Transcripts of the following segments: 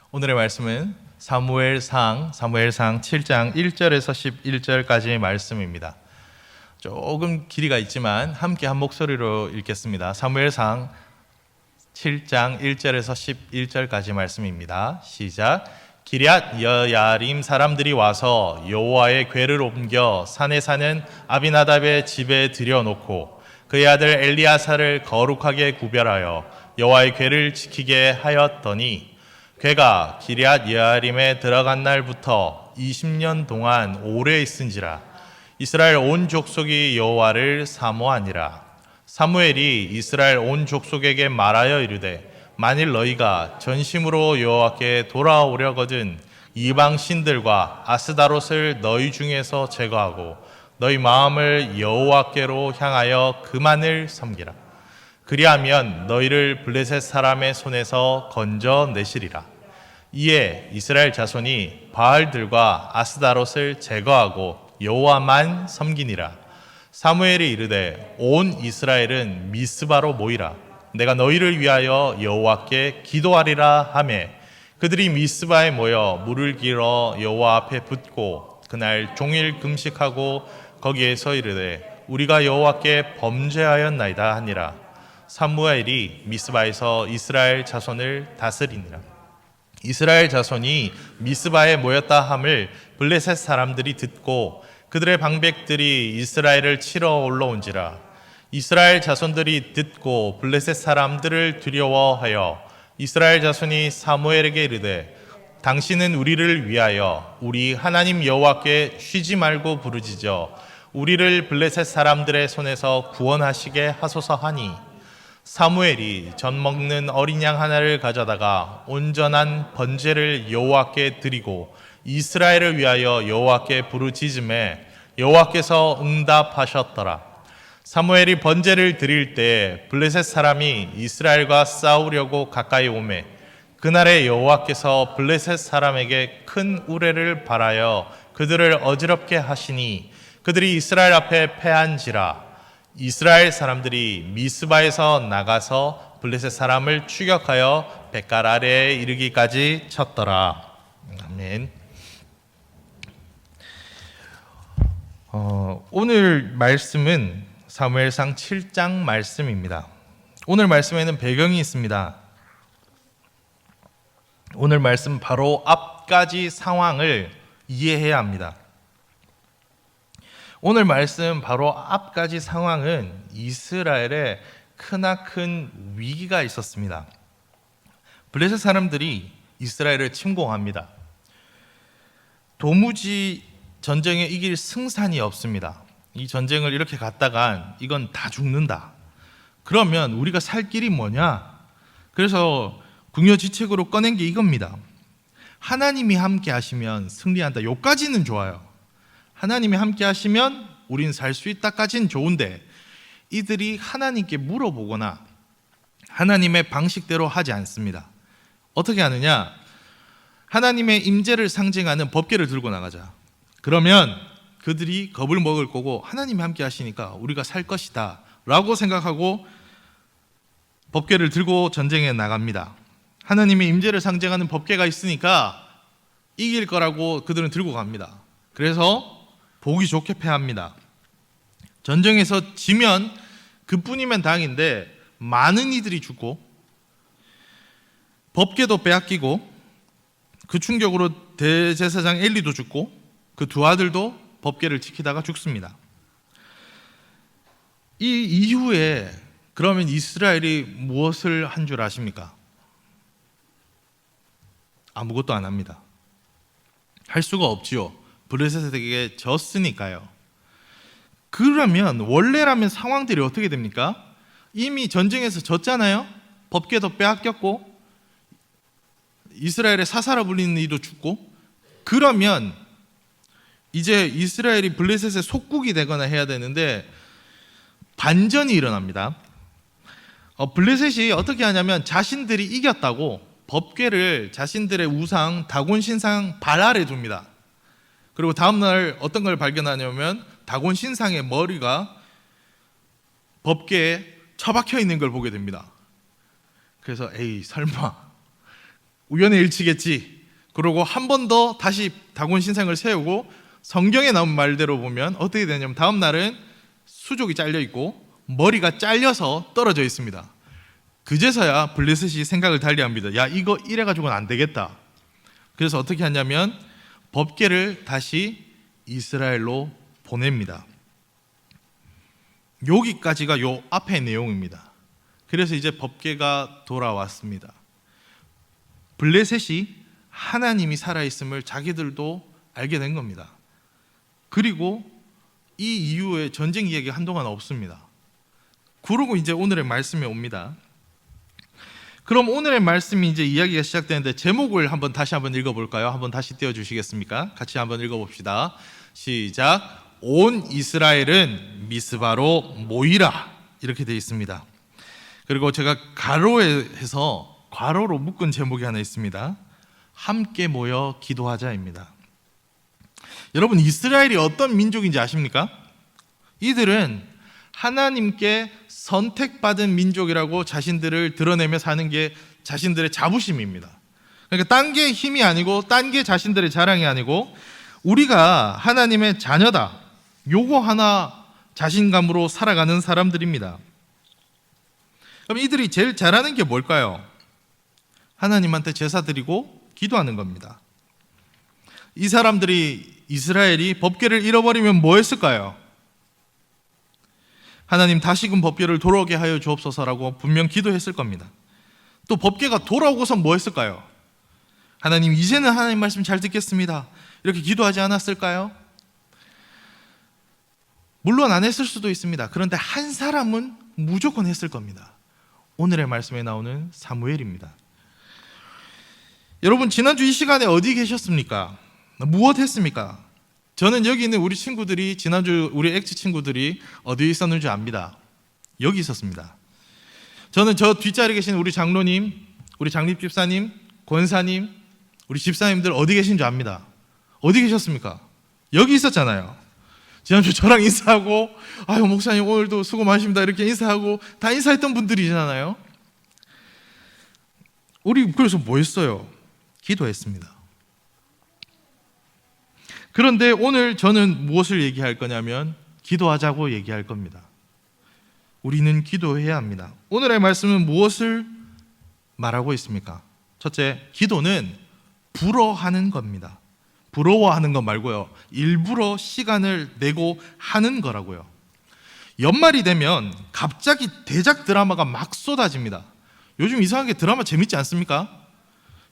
오늘의 말씀은 사무엘상 7장 1절에서 11절까지의 말씀입니다. 조금 길이가 있지만 함께 한 목소리로 읽겠습니다. 사무엘상 7장 1절에서 11절까지 말씀입니다. 시작. 기럇 여야림 사람들이 와서 여호와의 궤를 옮겨 산에 사는 아비나답의 집에 들여놓고 그의 아들 엘리야사를 거룩하게 구별하여 여호와의 궤를 지키게 하였더니 궤가 기럇 여야림에 들어간 날부터 20년 동안 오래 있은지라. 이스라엘 온 족속이 여호와를 사모하니라. 사무엘이 이스라엘 온 족속에게 말하여 이르되 만일 너희가 전심으로 여호와께 돌아오려거든 이방 신들과 아스다롯을 너희 중에서 제거하고 너희 마음을 여호와께로 향하여 그만을 섬기라. 그리하면 너희를 블레셋 사람의 손에서 건져내시리라. 이에 이스라엘 자손이 바알들과 아스다롯을 제거하고 여호와만 섬기니라. 사무엘이 이르되 온 이스라엘은 미스바로 모이라. 내가 너희를 위하여 여호와께 기도하리라 하매 그들이 미스바에 모여 물을 길어 여호와 앞에 붓고 그날 종일 금식하고 거기에서 이르되 우리가 여호와께 범죄하였나이다 하니라. 사무엘이 미스바에서 이스라엘 자손을 다스리니라. 이스라엘 자손이 미스바에 모였다 함을 블레셋 사람들이 듣고 그들의 방백들이 이스라엘을 치러 올라온지라. 이스라엘 자손들이 듣고 블레셋 사람들을 두려워하여 이스라엘 자손이 사무엘에게 이르되 당신은 우리를 위하여 우리 하나님 여호와께 쉬지 말고 부르짖어 우리를 블레셋 사람들의 손에서 구원하시게 하소서 하니 사무엘이 젖 먹는 어린 양 하나를 가져다가 온전한 번제를 여호와께 드리고 이스라엘을 위하여 여호와께 부르짖음에 여호와께서 응답하셨더라. 사무엘이 번제를 드릴 때 블레셋 사람이 이스라엘과 싸우려고 가까이 오매 그날에 여호와께서 블레셋 사람에게 큰 우레를 발하여 그들을 어지럽게 하시니 그들이 이스라엘 앞에 패한지라. 이스라엘 사람들이 미스바에서 나가서 블레셋 사람을 추격하여 벳갈 아래에 이르기까지 쳤더라. 아멘. 오늘 말씀은 사무엘상 7장 말씀입니다. 오늘 말씀에는 배경이 있습니다. 오늘 말씀 바로 앞까지 상황을 이해해야 합니다. 오늘 말씀 바로 앞까지 상황은 이스라엘에 크나큰 위기가 있었습니다. 블레셋 사람들이 이스라엘을 침공합니다. 도무지 전쟁에 이길 승산이 없습니다. 이 전쟁을 이렇게 갔다간 이건 다 죽는다. 그러면 우리가 살 길이 뭐냐? 그래서 궁여지책으로 꺼낸 게 이겁니다. 하나님이 함께 하시면 승리한다. 요까지는 좋아요. 하나님이 함께 하시면 우린 살 수 있다까지는 좋은데 이들이 하나님께 물어보거나 하나님의 방식대로 하지 않습니다. 어떻게 하느냐? 하나님의 임재를 상징하는 법궤를 들고 나가자. 그러면 그들이 겁을 먹을 거고 하나님이 함께 하시니까 우리가 살 것이다 라고 생각하고 법궤를 들고 전쟁에 나갑니다. 하나님의 임재를 상징하는 법궤가 있으니까 이길 거라고 그들은 들고 갑니다. 그래서 보기 좋게 패합니다. 전쟁에서 지면 그뿐이면 다행인데 많은 이들이 죽고 법궤도 빼앗기고 그 충격으로 대제사장 엘리도 죽고 그 두 아들도 법궤를 지키다가 죽습니다. 이 이후에 그러면 이스라엘이 무엇을 한 줄 아십니까? 아무것도 안 합니다. 할 수가 없지요. 블레셋에게 졌으니까요. 그러면 원래라면 상황들이 어떻게 됩니까? 이미 전쟁에서 졌잖아요. 법궤도 빼앗겼고 이스라엘의 사사라 불리는 이도 죽고 그러면 이제 이스라엘이 블레셋의 속국이 되거나 해야 되는데 반전이 일어납니다. 블레셋이 어떻게 하냐면 자신들이 이겼다고 법궤를 자신들의 우상 다곤 신상 발알에 둡니다. 그리고 다음날 어떤 걸 발견하냐면 다곤 신상의 머리가 법궤에 처박혀 있는 걸 보게 됩니다. 그래서 에이 설마 우연의 일치겠지. 그러고 한 번 더 다시 다곤 신상을 세우고 성경에 나온 말대로 보면 어떻게 되냐면 다음 날은 수족이 잘려 있고 머리가 잘려서 떨어져 있습니다. 그제서야 블레셋이 생각을 달리합니다. 야, 이거 이래가지고는 안 되겠다. 그래서 어떻게 하냐면 법궤를 다시 이스라엘로 보냅니다. 여기까지가 요 앞의 내용입니다. 그래서 이제 법궤가 돌아왔습니다. 블레셋이 하나님이 살아있음을 자기들도 알게 된 겁니다. 그리고 이 이후에 전쟁 이야기가 한동안 없습니다. 그러고 이제 오늘의 말씀에 옵니다. 그럼 오늘의 말씀이 이제 이야기가 시작되는데 제목을 다시 한번 읽어볼까요? 한번 다시 띄워주시겠습니까? 같이 한번 읽어봅시다. 시작. 온 이스라엘은 미스바로 모이라, 이렇게 되어 있습니다. 그리고 제가 괄호로 묶은 제목이 하나 있습니다. 함께 모여 기도하자입니다. 여러분, 이스라엘이 어떤 민족인지 아십니까? 이들은 하나님께 선택받은 민족이라고 자신들을 드러내며 사는 게 자신들의 자부심입니다. 그러니까 딴 게 힘이 아니고 딴 게 자신들의 자랑이 아니고 우리가 하나님의 자녀다, 요거 하나 자신감으로 살아가는 사람들입니다. 그럼 이들이 제일 잘하는 게 뭘까요? 하나님한테 제사 드리고 기도하는 겁니다. 이 사람들이, 이스라엘이 법궤를 잃어버리면 뭐 했을까요? 하나님 다시금 법궤를 돌아오게 하여 주옵소서라고 분명 기도했을 겁니다. 또 법궤가 돌아오고서 뭐 했을까요? 하나님, 이제는 하나님 말씀 잘 듣겠습니다, 이렇게 기도하지 않았을까요? 물론 안 했을 수도 있습니다. 그런데 한 사람은 무조건 했을 겁니다. 오늘의 말씀에 나오는 사무엘입니다. 여러분, 지난주 이 시간에 어디 계셨습니까? 무엇 했습니까? 저는 여기 있는 우리 친구들이, 지난주 우리 엑지 친구들이 어디에 있었는지 압니다. 여기 있었습니다. 저는 저 뒷자리에 계신 우리 장로님, 우리 장립 집사님, 권사님, 우리 집사님들 어디 계신 줄 압니다. 어디 계셨습니까? 여기 있었잖아요. 지난주 저랑 인사하고, 아유 목사님 오늘도 수고 많으십니다, 이렇게 인사하고 다 인사했던 분들이잖아요. 우리 그래서 뭐 했어요? 기도했습니다. 그런데 오늘 저는 무엇을 얘기할 거냐면 기도하자고 얘기할 겁니다. 우리는 기도해야 합니다. 오늘의 말씀은 무엇을 말하고 있습니까? 첫째, 기도는 불어하는 겁니다. 부러워하는 것 말고요, 일부러 시간을 내고 하는 거라고요. 연말이 되면 갑자기 대작 드라마가 막 쏟아집니다. 요즘 이상하게 드라마 재밌지 않습니까?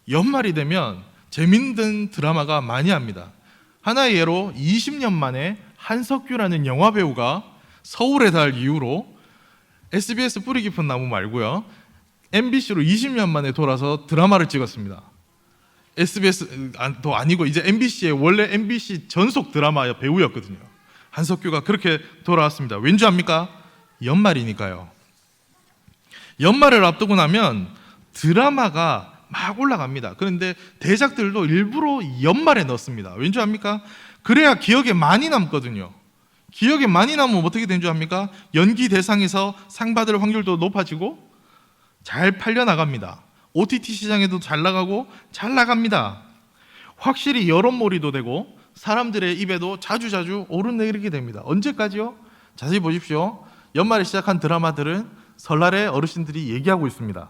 연말이 되면 재밌는 드라마가 많이 합니다. 하나의 예로 20년 만에 한석규라는 영화 배우가 서울의 달 이후로 SBS 뿌리 깊은 나무 말고요, MBC로 20년 만에 돌아서 드라마를 찍었습니다. SBS도 아니고 이제 MBC의 원래 MBC 전속 드라마 배우였거든요. 한석규가 그렇게 돌아왔습니다. 왠지 압니까? 연말이니까요. 연말을 앞두고 나면 드라마가 막 올라갑니다. 그런데 대작들도 일부러 연말에 넣습니다. 왠지 압니까? 그래야 기억에 많이 남거든요. 기억에 많이 남으면 어떻게 된 줄 압니까? 연기 대상에서 상 받을 확률도 높아지고 잘 팔려나갑니다. OTT 시장에도 잘 나가고 잘 나갑니다. 확실히 여론몰이도 되고 사람들의 입에도 자주자주 오르내리게 됩니다. 언제까지요? 자세히 보십시오. 연말에 시작한 드라마들은 설날에 어르신들이 얘기하고 있습니다.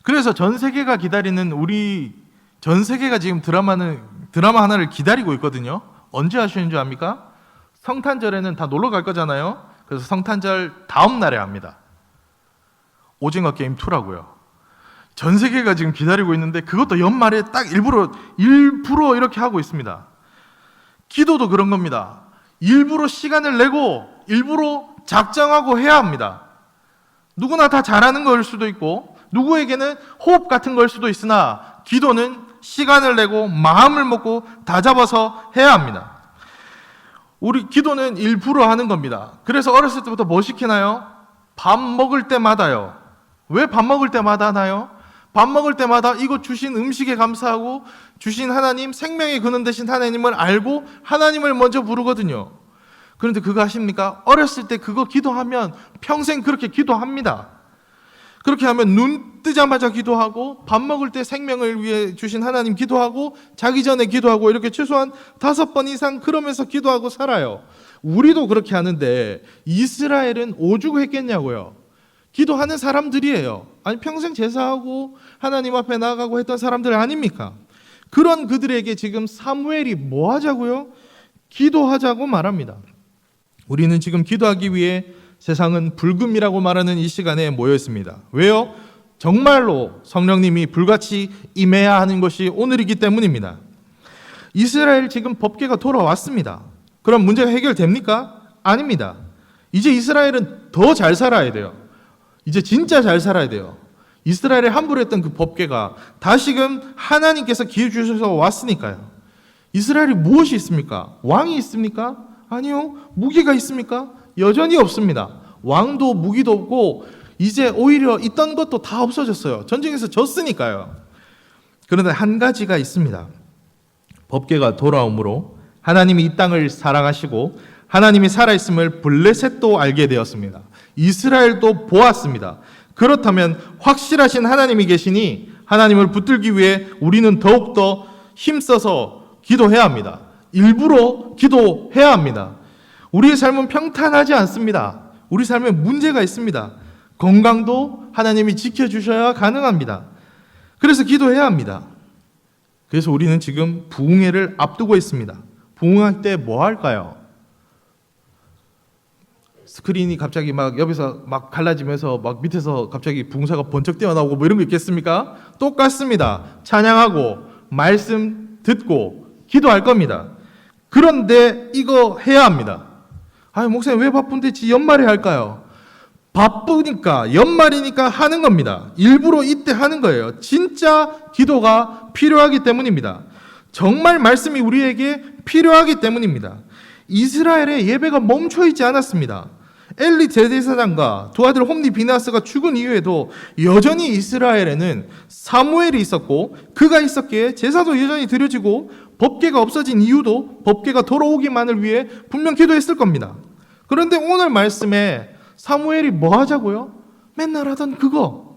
그래서 전 세계가 기다리는, 우리 전 세계가 지금 드라마 하나를 기다리고 있거든요. 언제 하시는 줄 압니까? 성탄절에는 다 놀러 갈 거잖아요. 그래서 성탄절 다음 날에 합니다. 오징어 게임 2라고요. 전 세계가 지금 기다리고 있는데 그것도 연말에 딱 일부러 이렇게 하고 있습니다. 기도도 그런 겁니다. 일부러 시간을 내고 일부러 작정하고 해야 합니다. 누구나 다 잘하는 걸 수도 있고 누구에게는 호흡 같은 걸 수도 있으나 기도는 시간을 내고 마음을 먹고 다잡아서 해야 합니다. 우리 기도는 일부러 하는 겁니다. 그래서 어렸을 때부터 뭐 시키나요? 밥 먹을 때마다요. 왜 밥 먹을 때마다 하나요? 밥 먹을 때마다 이거 주신 음식에 감사하고 주신 하나님, 생명의 근원 되신 하나님을 알고 하나님을 먼저 부르거든요. 그런데 그거 아십니까? 어렸을 때 그거 기도하면 평생 그렇게 기도합니다. 그렇게 하면 눈 뜨자마자 기도하고 밥 먹을 때 생명을 위해 주신 하나님 기도하고 자기 전에 기도하고 이렇게 최소한 5번 이상 그러면서 기도하고 살아요. 우리도 그렇게 하는데 이스라엘은 오죽했겠냐고요. 기도하는 사람들이에요. 아니 평생 제사하고 하나님 앞에 나아가고 했던 사람들 아닙니까? 그런 그들에게 지금 사무엘이 뭐 하자고요? 기도하자고 말합니다. 우리는 지금 기도하기 위해 세상은 불금이라고 말하는 이 시간에 모여 있습니다. 왜요? 정말로 성령님이 불같이 임해야 하는 것이 오늘이기 때문입니다. 이스라엘 지금 법궤가 돌아왔습니다. 그럼 문제가 해결됩니까? 아닙니다. 이제 이스라엘은 더 잘 살아야 돼요. 이제 진짜 잘 살아야 돼요. 이스라엘에 함부로 했던 그 법궤가 다시금 하나님께서 기회 주셔서 왔으니까요. 이스라엘이 무엇이 있습니까? 왕이 있습니까? 아니요. 무기가 있습니까? 여전히 없습니다. 왕도 무기도 없고 이제 오히려 있던 것도 다 없어졌어요. 전쟁에서 졌으니까요. 그런데 한 가지가 있습니다. 법궤가 돌아오므로 하나님이 이 땅을 사랑하시고 하나님이 살아있음을 블레셋도 알게 되었습니다. 이스라엘도 보았습니다. 그렇다면 확실하신 하나님이 계시니 하나님을 붙들기 위해 우리는 더욱더 힘써서 기도해야 합니다. 일부러 기도해야 합니다. 우리의 삶은 평탄하지 않습니다. 우리 삶에 문제가 있습니다. 건강도 하나님이 지켜주셔야 가능합니다. 그래서 기도해야 합니다. 그래서 우리는 지금 부흥회를 앞두고 있습니다. 부흥할 때 뭐 할까요? 스크린이 갑자기 막 옆에서 막 갈라지면서 막 밑에서 갑자기 붕사가 번쩍 뛰어나오고 뭐 이런 거 있겠습니까? 똑같습니다. 찬양하고 말씀 듣고 기도할 겁니다. 그런데 이거 해야 합니다. 아니 목사님 왜 바쁜데 연말에 할까요? 바쁘니까 연말이니까 하는 겁니다. 일부러 이때 하는 거예요. 진짜 기도가 필요하기 때문입니다. 정말 말씀이 우리에게 필요하기 때문입니다. 이스라엘의 예배가 멈춰 있지 않았습니다. 엘리 대제사장과 두 아들 홈니 비나스가 죽은 이후에도 여전히 이스라엘에는 사무엘이 있었고 그가 있었기에 제사도 여전히 드려지고 법궤가 없어진 이유도 법궤가 돌아오기만을 위해 분명 기도했을 겁니다. 그런데 오늘 말씀에 사무엘이 뭐 하자고요? 맨날 하던 그거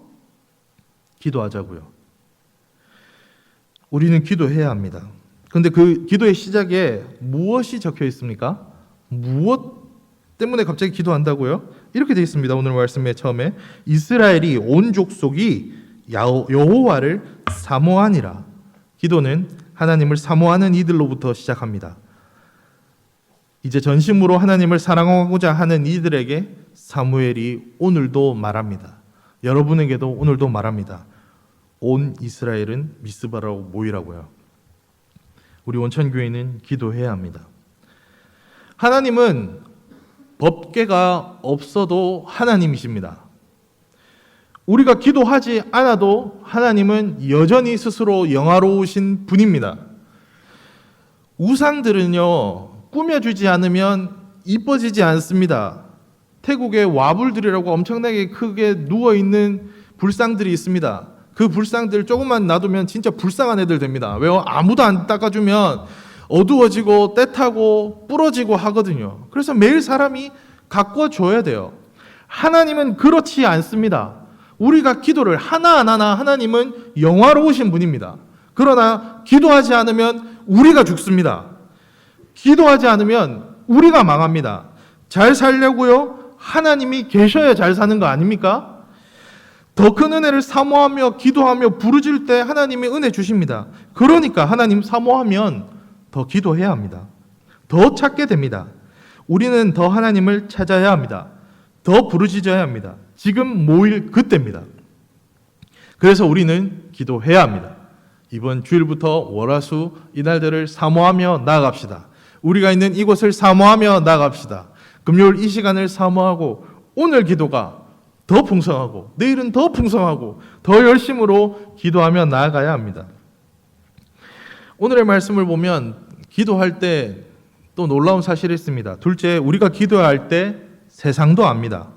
기도하자고요. 우리는 기도해야 합니다. 그런데 그 기도의 시작에 무엇이 적혀 있습니까? 무엇 때문에 갑자기 기도한다고요? 이렇게 되어 있습니다. 오늘 말씀의 처음에 이스라엘이 온 족속이 여호와를 사모하니라. 기도는 하나님을 사모하는 이들로부터 시작합니다. 이제 전심으로 하나님을 사랑하고자 하는 이들에게 사무엘이 오늘도 말합니다. 여러분에게도 오늘도 말합니다. 온 이스라엘은 미스바라고 모이라고요. 우리 원천교회는 기도해야 합니다. 하나님은 법궤가 없어도 하나님이십니다. 우리가 기도하지 않아도 하나님은 여전히 스스로 영화로우신 분입니다. 우상들은요, 꾸며주지 않으면 이뻐지지 않습니다. 태국에 와불들이라고 엄청나게 크게 누워있는 불상들이 있습니다. 그 불상들 조금만 놔두면 진짜 불쌍한 애들 됩니다. 왜요? 아무도 안 닦아주면 어두워지고 때타고 부러지고 하거든요. 그래서 매일 사람이 가꿔줘야 돼요. 하나님은 그렇지 않습니다. 우리가 기도를 하나하나 하나님은 영화로우신 분입니다. 그러나 기도하지 않으면 우리가 죽습니다. 기도하지 않으면 우리가 망합니다. 잘 살려고요? 하나님이 계셔야 잘 사는 거 아닙니까? 더 큰 은혜를 사모하며 기도하며 부르짖을 때 하나님이 은혜 주십니다. 그러니까 하나님 사모하면 더 기도해야 합니다. 더 찾게 됩니다. 우리는 더 하나님을 찾아야 합니다. 더 부르짖어야 합니다. 지금 모일 그때입니다. 그래서 우리는 기도해야 합니다. 이번 주일부터 월화수 이날들을 사모하며 나아갑시다. 우리가 있는 이곳을 사모하며 나아갑시다. 금요일 이 시간을 사모하고 오늘 기도가 더 풍성하고 내일은 더 풍성하고 더 열심으로 기도하며 나아가야 합니다. 오늘의 말씀을 보면 기도할 때 또 놀라운 사실이 있습니다. 둘째, 우리가 기도할 때 세상도 압니다.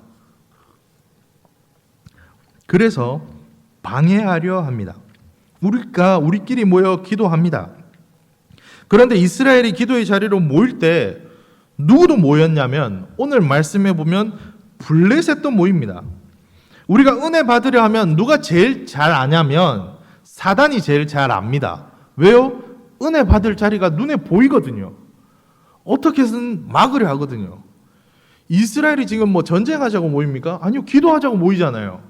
그래서 방해하려 합니다. 우리끼리 모여 기도합니다. 그런데 이스라엘이 기도의 자리로 모일 때 누구도 모였냐면 오늘 말씀해 보면 블레셋도 모입니다. 우리가 은혜 받으려 하면 누가 제일 잘 아냐면 사단이 제일 잘 압니다. 왜요? 은혜 받을 자리가 눈에 보이거든요. 어떻게든 막으려 하거든요. 이스라엘이 지금 뭐 전쟁하자고 모입니까? 아니요, 기도하자고 모이잖아요.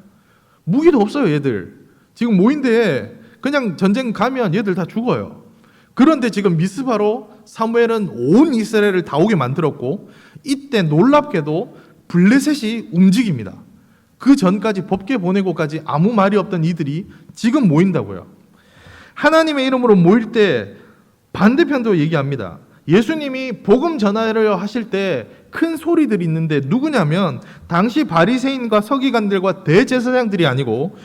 무기도 없어요, 얘들. 지금 모인데 그냥 전쟁 가면 얘들 다 죽어요. 그런데 지금 미스바로 사무엘은 온 이스라엘을 다 오게 만들었고, 이때 놀랍게도 블레셋이 움직입니다. 그 전까지 법궤 보내고까지 아무 말이 없던 이들이 지금 모인다고요. 하나님의 이름으로 모일 때 반대편도 얘기합니다. 예수님이 복음 전하를 하실 때 큰 소리들이 있는데 누구냐면 당시 바리새인과 서기관들과 대제사장들이 아니고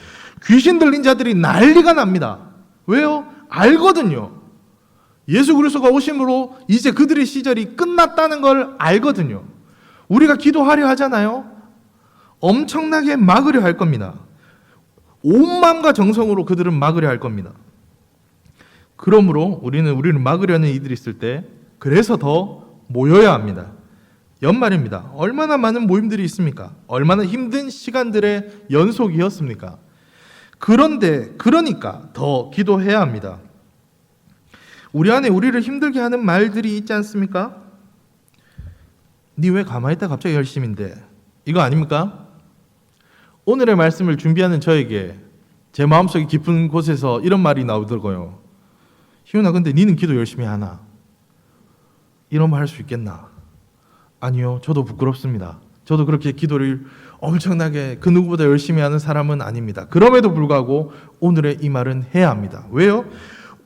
귀신 들린 자들이 난리가 납니다. 왜요? 알거든요. 예수 그리스도가 오심으로 이제 그들의 시절이 끝났다는 걸 알거든요. 우리가 기도하려 하잖아요. 엄청나게 막으려 할 겁니다. 온 마음과 정성으로 그들은 막으려 할 겁니다. 그러므로 우리는 막으려는 이들이 있을 때 그래서 더 모여야 합니다. 연말입니다. 얼마나 많은 모임들이 있습니까? 얼마나 힘든 시간들의 연속이었습니까? 그러니까 더 기도해야 합니다. 우리 안에 우리를 힘들게 하는 말들이 있지 않습니까? 니 왜 가만히 있다 갑자기 열심인데? 이거 아닙니까? 오늘의 말씀을 준비하는 저에게 제 마음속의 깊은 곳에서 이런 말이 나오더라고요. 희훈아, 근데 니는 기도 열심히 하나? 이런 말 할 수 있겠나? 아니요, 저도 부끄럽습니다. 저도 그렇게 기도를 엄청나게 그 누구보다 열심히 하는 사람은 아닙니다. 그럼에도 불구하고 오늘의 이 말은 해야 합니다. 왜요?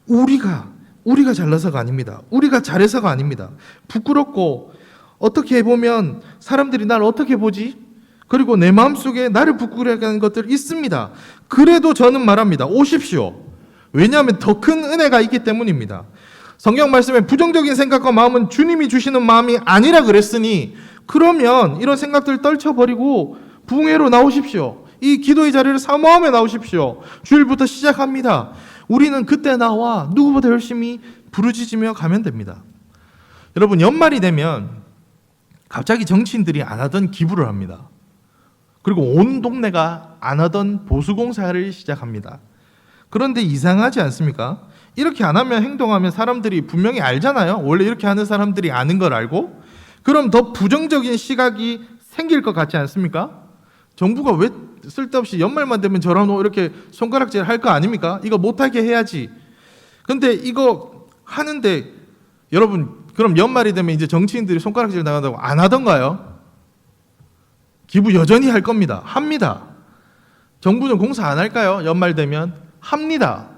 우리가 잘나서가 아닙니다. 우리가 잘해서가 아닙니다. 부끄럽고 어떻게 보면 사람들이 나를 어떻게 보지? 그리고 내 마음속에 나를 부끄러워하게 하는 것들 있습니다. 그래도 저는 말합니다. 오십시오. 왜냐하면 더 큰 은혜가 있기 때문입니다. 성경 말씀에 부정적인 생각과 마음은 주님이 주시는 마음이 아니라 그랬으니, 그러면 이런 생각들 떨쳐버리고 부흥회로 나오십시오. 이 기도의 자리를 사모하며 나오십시오. 주일부터 시작합니다. 우리는 그때 나와 누구보다 열심히 부르짖으며 가면 됩니다. 여러분, 연말이 되면 갑자기 정치인들이 안 하던 기부를 합니다. 그리고 온 동네가 안 하던 보수공사를 시작합니다. 그런데 이상하지 않습니까? 이렇게 안 하면, 행동하면 사람들이 분명히 알잖아요. 원래 이렇게 하는 사람들이 아는 걸 알고. 그럼 더 부정적인 시각이 생길 것 같지 않습니까? 정부가 왜 쓸데없이 연말만 되면 저런 이렇게 손가락질 할 거 아닙니까? 이거 못하게 해야지. 근데 이거 하는데 여러분, 그럼 연말이 되면 이제 정치인들이 손가락질 나간다고 안 하던가요? 기부 여전히 할 겁니다. 합니다. 정부는 공사 안 할까요? 연말 되면 합니다.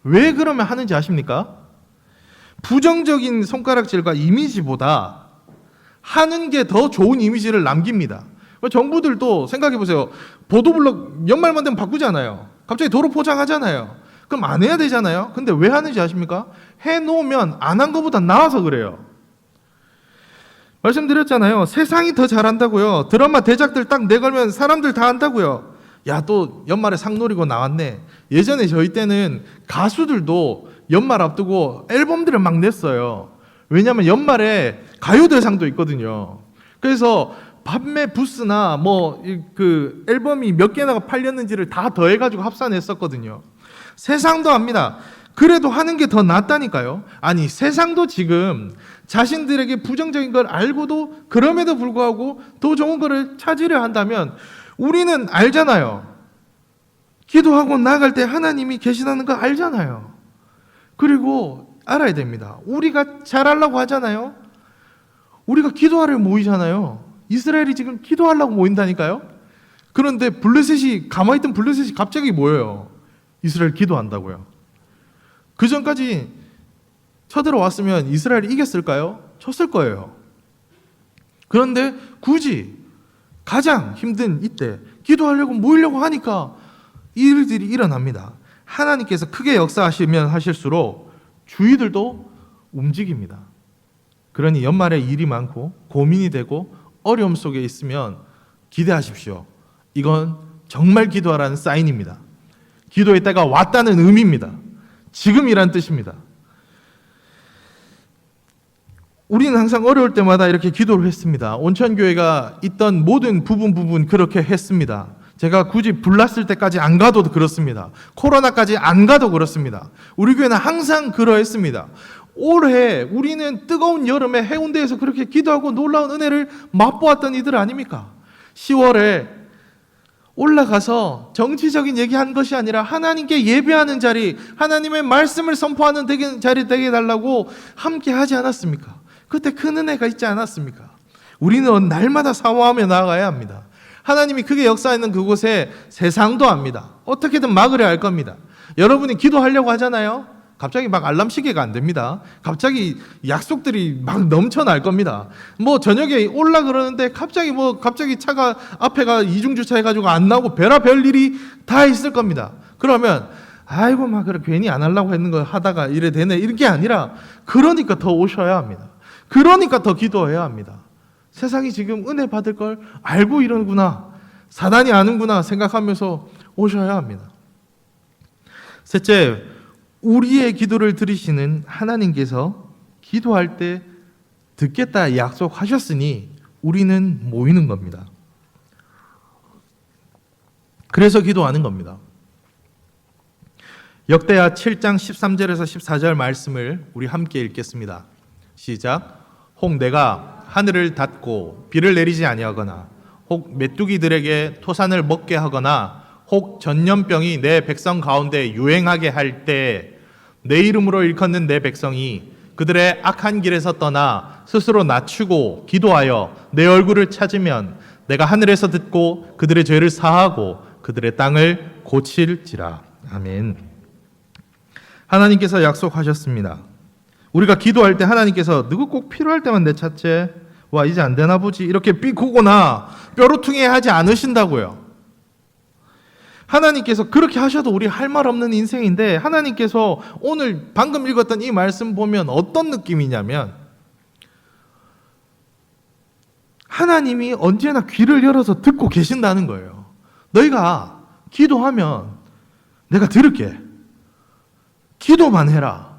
왜 그러면 하는지 아십니까? 부정적인 손가락질과 이미지보다 하는 게 더 좋은 이미지를 남깁니다. 정부들도 생각해 보세요. 보도블록 연말만 되면 바꾸잖아요. 갑자기 도로 포장하잖아요. 그럼 안 해야 되잖아요. 근데 왜 하는지 아십니까? 해놓으면 안 한 것보다 나아서 그래요. 말씀드렸잖아요. 세상이 더 잘한다고요. 드라마 대작들 딱 내걸면 사람들 다 한다고요. 야, 또 연말에 상 노리고 나왔네. 예전에 저희 때는 가수들도 연말 앞두고 앨범들을 막 냈어요. 왜냐하면 연말에 가요대상도 있거든요. 그래서 판매 부스나 그 앨범이 몇 개나 팔렸는지를 다 더해가지고 합산했었거든요. 세상도 압니다. 그래도 하는 게 더 낫다니까요. 아니, 세상도 지금 자신들에게 부정적인 걸 알고도 그럼에도 불구하고 더 좋은 거를 찾으려 한다면 우리는 알잖아요. 기도하고 나아갈 때 하나님이 계시다는 거 알잖아요. 그리고 알아야 됩니다. 우리가 잘하려고 하잖아요. 우리가 기도하려 모이잖아요. 이스라엘이 지금 기도하려고 모인다니까요. 그런데 가만히 있던 블레셋이 갑자기 모여요. 이스라엘 기도한다고요. 그 전까지 쳐들어왔으면 이스라엘이 이겼을까요? 쳤을 거예요. 그런데 굳이 가장 힘든 이때 기도하려고 모이려고 하니까 이 일들이 일어납니다. 하나님께서 크게 역사하시면 하실수록 주위들도 움직입니다. 그러니 연말에 일이 많고 고민이 되고 어려움 속에 있으면 기대하십시오. 이건 정말 기도하라는 사인입니다. 기도의 때가 왔다는 의미입니다. 지금이란 뜻입니다. 우리는 항상 어려울 때마다 이렇게 기도를 했습니다. 온천교회가 있던 모든 부분 그렇게 했습니다. 제가 굳이 불 났을 때까지 안 가도 그렇습니다. 코로나까지 안 가도 그렇습니다. 우리 교회는 항상 그러했습니다. 올해 우리는 뜨거운 여름에 해운대에서 그렇게 기도하고 놀라운 은혜를 맛보았던 이들 아닙니까? 10월에 올라가서 정치적인 얘기한 것이 아니라 하나님께 예배하는 자리, 하나님의 말씀을 선포하는 자리 되게 해달라고 함께 하지 않았습니까? 그때 큰 은혜가 있지 않았습니까? 우리는 날마다 사모하며 나아가야 합니다. 하나님이 크게 역사하는 그곳에 세상도 압니다. 어떻게든 막으려 할 겁니다. 여러분이 기도하려고 하잖아요. 갑자기 막 알람 시계가 안 됩니다. 갑자기 약속들이 막 넘쳐날 겁니다. 뭐 저녁에 올라 그러는데 갑자기 차가 앞에가 이중 주차해가지고 안 나오고 별의별 일이 다 있을 겁니다. 그러면 아이고 막 그래 괜히 안 하려고 했는 거 하다가 이래 되네 이런 게 아니라 그러니까 더 오셔야 합니다. 그러니까 더 기도해야 합니다. 세상이 지금 은혜 받을 걸 알고 이러는구나, 사단이 아는구나 생각하면서 오셔야 합니다. 셋째, 우리의 기도를 들으시는 하나님께서 기도할 때 듣겠다 약속하셨으니 우리는 모이는 겁니다. 그래서 기도하는 겁니다. 역대하 7장 13절에서 14절 말씀을 우리 함께 읽겠습니다. 시작. 혹 내가 하늘을 닫고 비를 내리지 아니하거나 혹 메뚜기들에게 토산을 먹게 하거나 혹 전염병이 내 백성 가운데 유행하게 할 때 내 이름으로 일컫는 내 백성이 그들의 악한 길에서 떠나 스스로 낮추고 기도하여 내 얼굴을 찾으면 내가 하늘에서 듣고 그들의 죄를 사하고 그들의 땅을 고칠지라. 아멘. 하나님께서 약속하셨습니다. 우리가 기도할 때 하나님께서 누구 꼭 필요할 때만 내 찾지? 와 이제 안 되나 보지 이렇게 삐꾸거나 뾰루퉁해 하지 않으신다고요. 하나님께서 그렇게 하셔도 우리 할 말 없는 인생인데 하나님께서 오늘 방금 읽었던 이 말씀 보면 어떤 느낌이냐면 하나님이 언제나 귀를 열어서 듣고 계신다는 거예요. 너희가 기도하면 내가 들을게. 기도만 해라.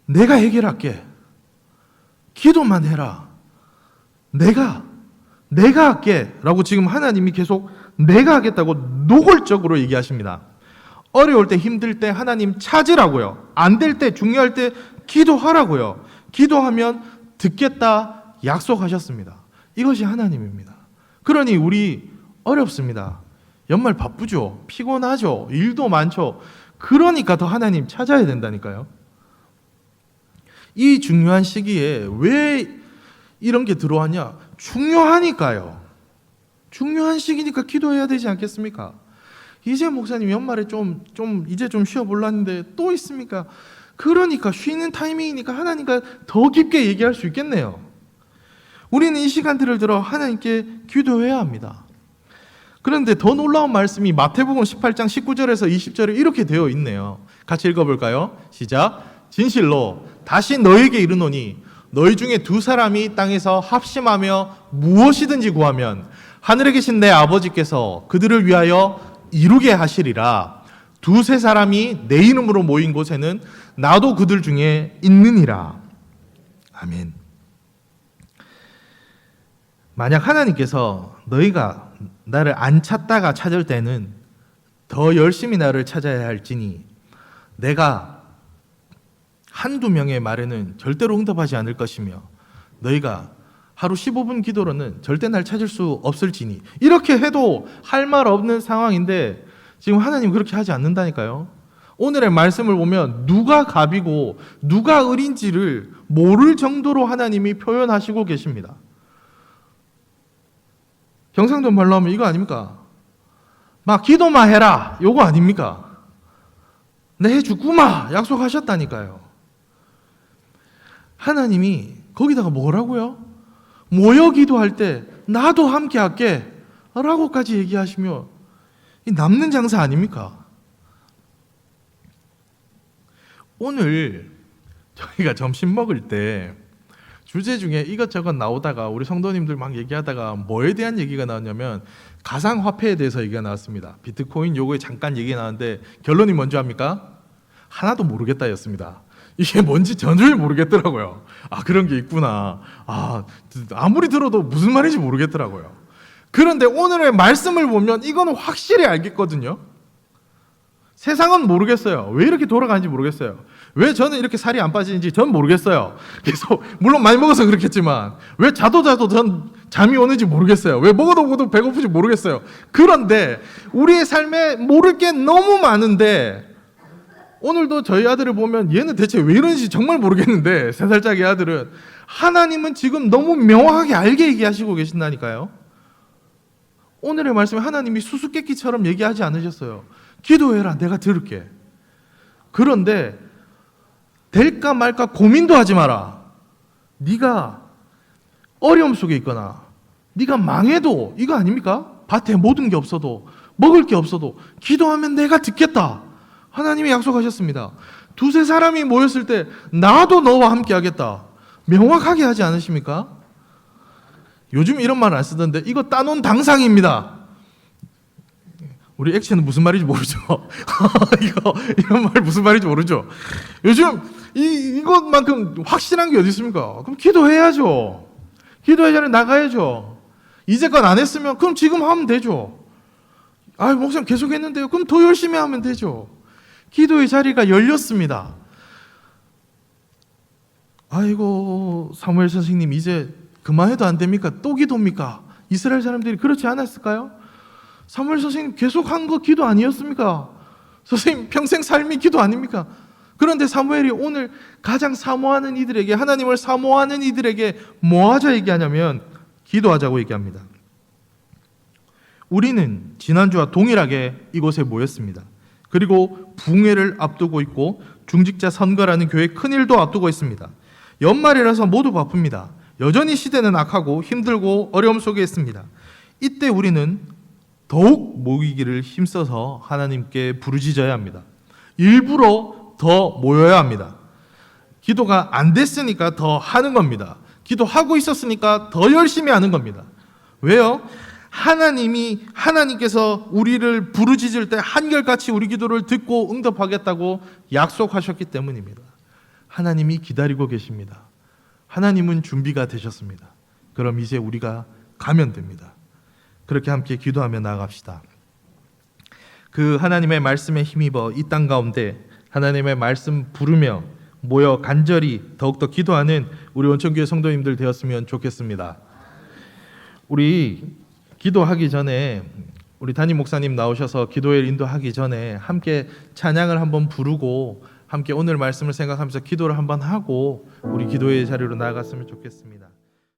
내가 해결할게. 기도만 해라. 내가 할게 라고 지금 하나님이 계속 내가 하겠다고 노골적으로 얘기하십니다. 어려울 때 힘들 때 하나님 찾으라고요. 안 될 때 중요할 때 기도하라고요. 기도하면 듣겠다 약속하셨습니다. 이것이 하나님입니다. 그러니 우리 어렵습니다. 연말 바쁘죠. 피곤하죠. 일도 많죠. 그러니까 더 하나님 찾아야 된다니까요. 이 중요한 시기에 왜 이런 게 들어왔냐? 중요하니까요. 중요한 시기니까 기도해야 되지 않겠습니까? 이제 목사님 연말에 이제 좀 쉬어볼라는데 또 있습니까? 그러니까 쉬는 타이밍이니까 하나님과 더 깊게 얘기할 수 있겠네요. 우리는 이 시간들을 들어 하나님께 기도해야 합니다. 그런데 더 놀라운 말씀이 마태복음 18장 19절에서 20절에 이렇게 되어 있네요. 같이 읽어볼까요? 시작. 진실로 다시 너에게 이르노니 너희 중에 두 사람이 땅에서 합심하며 무엇이든지 구하면 하늘에 계신 내 아버지께서 그들을 위하여 이루게 하시리라. 두세 사람이 내 이름으로 모인 곳에는 나도 그들 중에 있느니라. 아멘. 만약 하나님께서 너희가 나를 안 찾다가 찾을 때는 더 열심히 나를 찾아야 할지니 내가 한두 명의 말에는 절대로 응답하지 않을 것이며 너희가 하루 15분 기도로는 절대 날 찾을 수 없을지니 이렇게 해도 할 말 없는 상황인데 지금 하나님 그렇게 하지 않는다니까요. 오늘의 말씀을 보면 누가 갑이고 누가 을인지를 모를 정도로 하나님이 표현하시고 계십니다. 경상도 말로 하면 이거 아닙니까? 막 기도만 해라 요거 아닙니까? 내 해주구마 약속하셨다니까요. 하나님이 거기다가 뭐라고요? 모여 기도할 때 나도 함께 할게 라고까지 얘기하시며 이 남는 장사 아닙니까? 오늘 저희가 점심 먹을 때 주제 중에 이것저것 나오다가 우리 성도님들 막 얘기하다가 뭐에 대한 얘기가 나왔냐면 가상화폐에 대해서 얘기가 나왔습니다. 비트코인 요거에 잠깐 얘기가 나왔는데 결론이 뭔지 압니까? 하나도 모르겠다였습니다. 이게 뭔지 전혀 모르겠더라고요. 아 그런 게 있구나. 아무리 들어도 무슨 말인지 모르겠더라고요. 그런데 오늘의 말씀을 보면 이거는 확실히 알겠거든요. 세상은 모르겠어요. 왜 이렇게 돌아가는지 모르겠어요. 왜 저는 이렇게 살이 안 빠지는지 전 모르겠어요. 그래서 물론 많이 먹어서 그렇겠지만 왜 자도 전 잠이 오는지 모르겠어요. 왜 먹어도 배고프지 모르겠어요. 그런데 우리의 삶에 모를 게 너무 많은데 오늘도 저희 아들을 보면 얘는 대체 왜 이러는지 정말 모르겠는데 3살짜리 아들은 하나님은 지금 너무 명확하게 알게 얘기하시고 계신다니까요. 오늘의 말씀에 하나님이 수수께끼처럼 얘기하지 않으셨어요. 기도해라, 내가 들을게. 그런데 될까 말까 고민도 하지 마라. 네가 어려움 속에 있거나 네가 망해도 이거 아닙니까? 밭에 모든 게 없어도 먹을 게 없어도 기도하면 내가 듣겠다. 하나님이 약속하셨습니다. 2-3 사람이 모였을 때 나도 너와 함께 하겠다. 명확하게 하지 않으십니까? 요즘 이런 말 안 쓰던데 이거 따놓은 당상입니다. 우리 액션은 무슨 말인지 모르죠. 이런 말 무슨 말인지 모르죠. 요즘 이것만큼 확실한 게 어디 있습니까? 그럼 기도해야죠. 기도의 자리에 나가야죠. 이제껏 안 했으면 그럼 지금 하면 되죠. 목사님 계속 했는데요. 그럼 더 열심히 하면 되죠. 기도의 자리가 열렸습니다. 아이고 사무엘 선생님 이제 그만해도 안 됩니까? 또 기도입니까? 이스라엘 사람들이 그렇지 않았을까요? 사무엘 선생님 계속 한 거 기도 아니었습니까? 선생님 평생 삶이 기도 아닙니까? 그런데 사무엘이 오늘 가장 사모하는 이들에게, 하나님을 사모하는 이들에게 뭐 하자 얘기하냐면 기도하자고 얘기합니다. 우리는 지난주와 동일하게 이곳에 모였습니다. 그리고 붕괴를 앞두고 있고 중직자 선거라는 교회 큰일도 앞두고 있습니다. 연말이라서 모두 바쁩니다. 여전히 시대는 악하고 힘들고 어려움 속에 있습니다. 이때 우리는 더욱 모이기를 힘써서 하나님께 부르짖어야 합니다. 일부러 더 모여야 합니다. 기도가 안 됐으니까 더 하는 겁니다. 기도하고 있었으니까 더 열심히 하는 겁니다. 왜요? 하나님께서 우리를 부르짖을 때 한결같이 우리 기도를 듣고 응답하겠다고 약속하셨기 때문입니다. 하나님이 기다리고 계십니다. 하나님은 준비가 되셨습니다. 그럼 이제 우리가 가면 됩니다. 그렇게 함께 기도하며 나아갑시다. 그 하나님의 말씀에 힘입어 이 땅 가운데 하나님의 말씀 부르며 모여 간절히 더욱더 기도하는 우리 원천교회 성도님들 되었으면 좋겠습니다. 우리 기도하기 전에 우리 담임 목사님 나오셔서 기도회 인도하기 전에 함께 찬양을 한번 부르고 함께 오늘 말씀을 생각하면서 기도를 한번 하고 우리 기도의 자리로 나아갔으면 좋겠습니다.